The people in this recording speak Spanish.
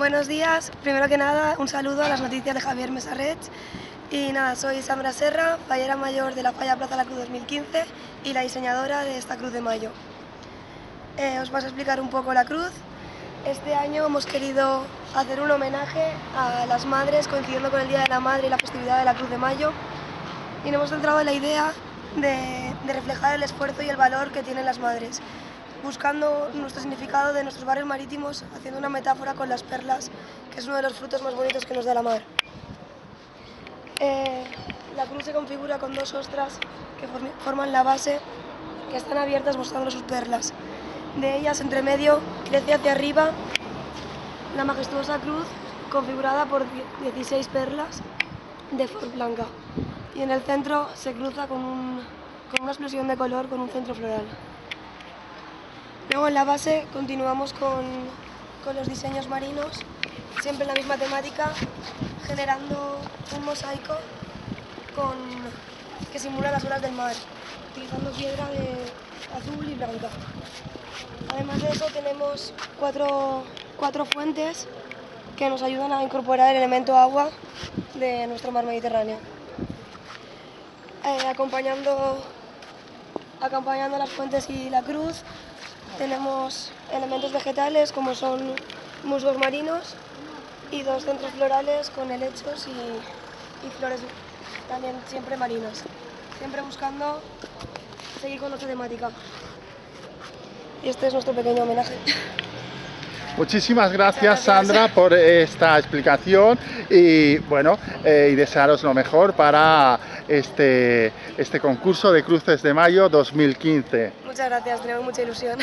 Buenos días, primero que nada un saludo a las noticias de Javier Mesarrech. Y nada, soy Sandra Serra, fallera mayor de la Falla Plaza La Cruz 2015 y la diseñadora de esta Cruz de Mayo. Os paso a explicar un poco la cruz. Este año hemos querido hacer un homenaje a las madres coincidiendo con el Día de la Madre y la festividad de la Cruz de Mayo, y nos hemos centrado en la idea de reflejar el esfuerzo y el valor que tienen las madres, buscando nuestro significado de nuestros barrios marítimos, haciendo una metáfora con las perlas, que es uno de los frutos más bonitos que nos da la mar. La cruz se configura con dos ostras que forman la base, que están abiertas mostrando sus perlas. De ellas, entre medio, crece hacia arriba la majestuosa cruz, configurada por 16 perlas de flor blanca. Y en el centro se cruza con una explosión de color, con un centro floral. Luego en la base continuamos con los diseños marinos, siempre en la misma temática, generando un mosaico que simula las olas del mar, utilizando piedra de azul y blanca. Además de eso tenemos cuatro fuentes que nos ayudan a incorporar el elemento agua de nuestro mar Mediterráneo. Acompañando las fuentes y la cruz, tenemos elementos vegetales como son musgos marinos y dos centros florales con helechos y flores también siempre marinas, siempre buscando seguir con nuestra temática. Y este es nuestro pequeño homenaje. Muchísimas gracias, Sandra, por esta explicación y bueno, y desearos lo mejor para este concurso de Cruces de Mayo 2015. Muchas gracias, tenemos mucha ilusión.